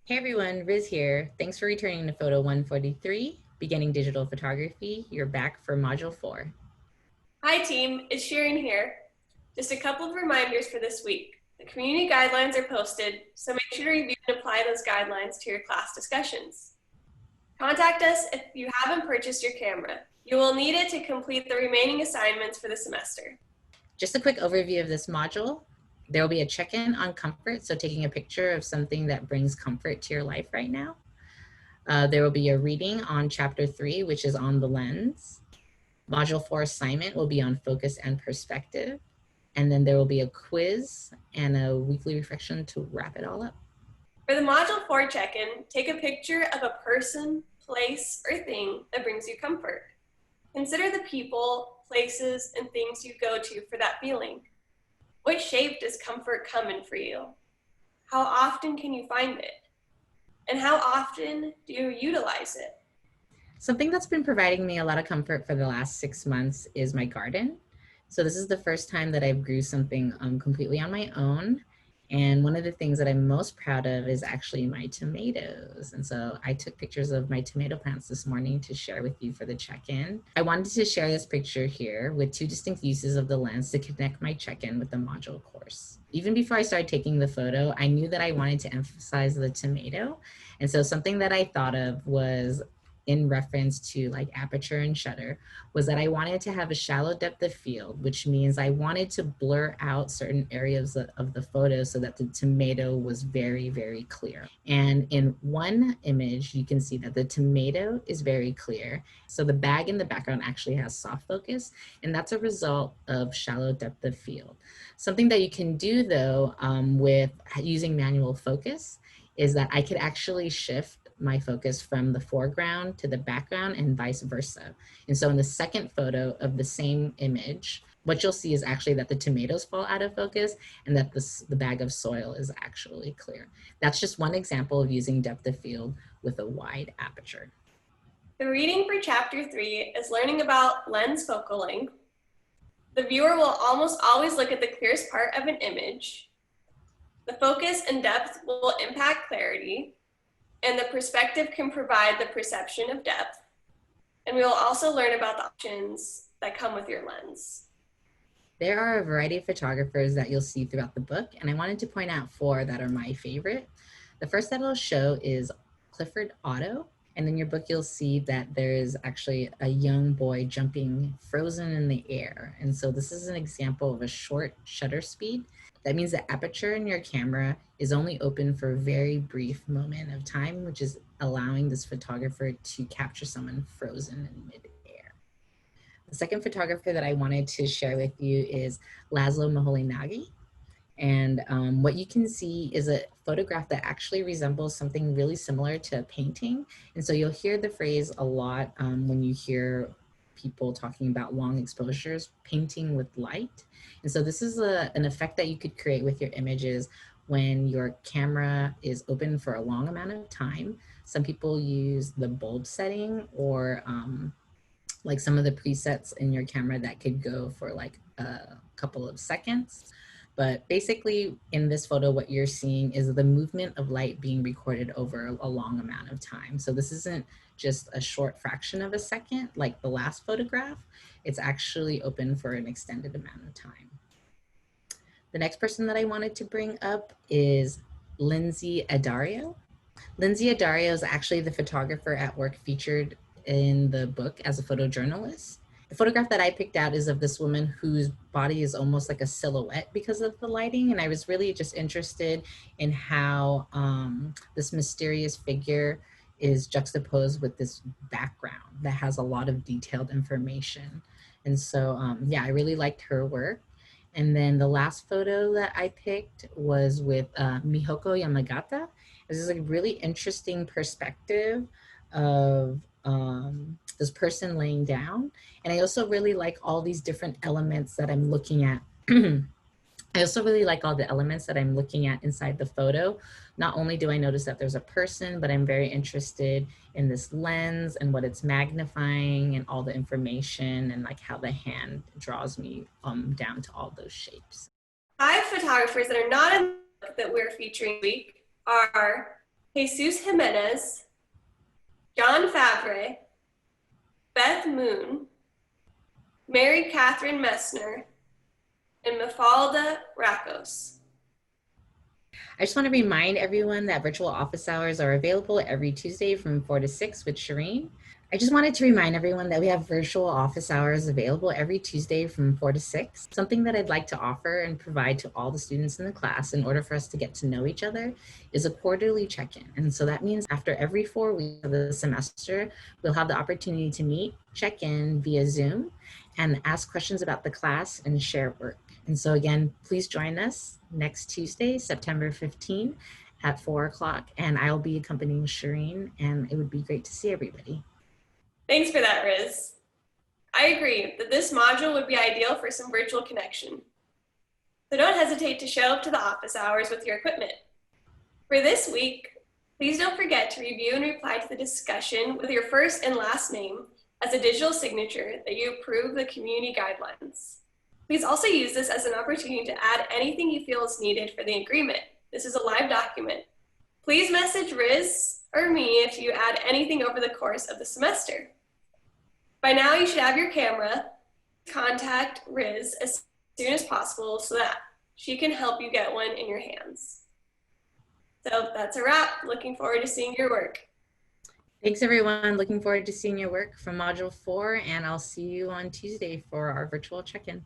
Hey everyone, Riz here. Thanks for returning to Photo 143, Beginning Digital Photography. You're back for Module 4. Hi team, it's Shirin here. Just a couple of reminders for this week. The community guidelines are posted, so make sure to review and apply those guidelines to your class discussions. Contact us if you haven't purchased your camera. You will need it to complete the remaining assignments for the semester. Just a quick overview of this module. There will be a check-in on comfort, so taking a picture of something that brings comfort to your life right now. There will be a reading on Chapter 3, which is on the lens. Module 4 assignment will be on focus and perspective. And then there will be a quiz and a weekly reflection to wrap it all up. For the Module 4 check-in, take a picture of a person, place, or thing that brings you comfort. Consider the people, places, and things you go to for that feeling. What shape does comfort come in for you? How often can you find it? And how often do you utilize it? Something that's been providing me a lot of comfort for the last 6 months is my garden. So this is the first time that I've grew something completely on my own. And one of the things that I'm most proud of is actually my tomatoes. And so I took pictures of my tomato plants this morning to share with you for the check-in. I wanted to share this picture here with 2 distinct uses of the lens to connect my check-in with the module course. Even before I started taking the photo, I knew that I wanted to emphasize the tomato. And so something that I thought of was in reference to like aperture and shutter was that I wanted to have a shallow depth of field, which means I wanted to blur out certain areas of the photo so that the tomato was very, very clear. And in one image, you can see that the tomato is very clear. So the bag in the background actually has soft focus, and that's a result of shallow depth of field. Something that you can do though with using manual focus is that I could actually shift my focus from the foreground to the background and vice versa. And so in the second photo of the same image, what you'll see is actually that the tomatoes fall out of focus and that the bag of soil is actually clear. That's just one example of using depth of field with a wide aperture. The reading for Chapter 3 is learning about lens focal length. The viewer will almost always look at the clearest part of an image. The focus and depth will impact clarity, and the perspective can provide the perception of depth. And we will also learn about the options that come with your lens. There are a variety of photographers that you'll see throughout the book, and I wanted to point out 4 that are my favorite. The first that I'll show is Clifford Otto, and in your book you'll see that there is actually a young boy jumping frozen in the air. And so this is an example of a short shutter speed. That means the aperture in your camera is only open for a very brief moment of time, which is allowing this photographer to capture someone frozen in midair. The second photographer that I wanted to share with you is Laszlo Moholy-Nagy. And what you can see is a photograph that actually resembles something really similar to a painting. And so you'll hear the phrase a lot when you hear people talking about long exposures, painting with light. And so this is an effect that you could create with your images when your camera is open for a long amount of time. Some people use the bulb setting or like some of the presets in your camera that could go for like a couple of seconds. But basically in this photo, what you're seeing is the movement of light being recorded over a long amount of time. So this isn't just a short fraction of a second like the last photograph. It's actually open for an extended amount of time. The next person that I wanted to bring up is Lynsey Addario. Lynsey Addario is actually the photographer at work featured in the book as a photojournalist. The photograph that I picked out is of this woman whose body is almost like a silhouette because of the lighting. And I was really just interested in how this mysterious figure is juxtaposed with this background that has a lot of detailed information. And so, yeah, I really liked her work. And then the last photo that I picked was with Mihoko Yamagata. This is a really interesting perspective of this person laying down. And I also really like all these different elements that I'm looking at. I also really like all the elements that I'm looking at inside the photo. Not only do I notice that there's a person, but I'm very interested in this lens and what it's magnifying and all the information and like how the hand draws me down to all those shapes. 5 photographers that are not in the book that we're featuring this week are Jesus Jimenez, John Favre, Beth Moon, Mary Catherine Messner, and Mafalda Rakos. I just want to remind everyone that virtual office hours are available every Tuesday from 4 to 6 with Shirin. I just wanted to remind everyone that we have virtual office hours available every Tuesday from 4 to 6. Something that I'd like to offer and provide to all the students in the class in order for us to get to know each other is a quarterly check-in. And so that means after every 4 weeks of the semester, we'll have the opportunity to meet, check in via Zoom, and ask questions about the class and share work. And so again, please join us next Tuesday, September 15 at 4 o'clock, and I'll be accompanying Shirin, and it would be great to see everybody. Thanks for that, Riz. I agree that this module would be ideal for some virtual connection. So don't hesitate to show up to the office hours with your equipment. For this week, please don't forget to review and reply to the discussion with your first and last name as a digital signature that you approve the community guidelines. Please also use this as an opportunity to add anything you feel is needed for the agreement. This is a live document. Please message Riz or me if you add anything over the course of the semester. By now, you should have your camera. Contact Riz as soon as possible so that she can help you get one in your hands. So that's a wrap. Looking forward to seeing your work. Thanks, everyone. Looking forward to seeing your work from Module 4, and I'll see you on Tuesday for our virtual check-in.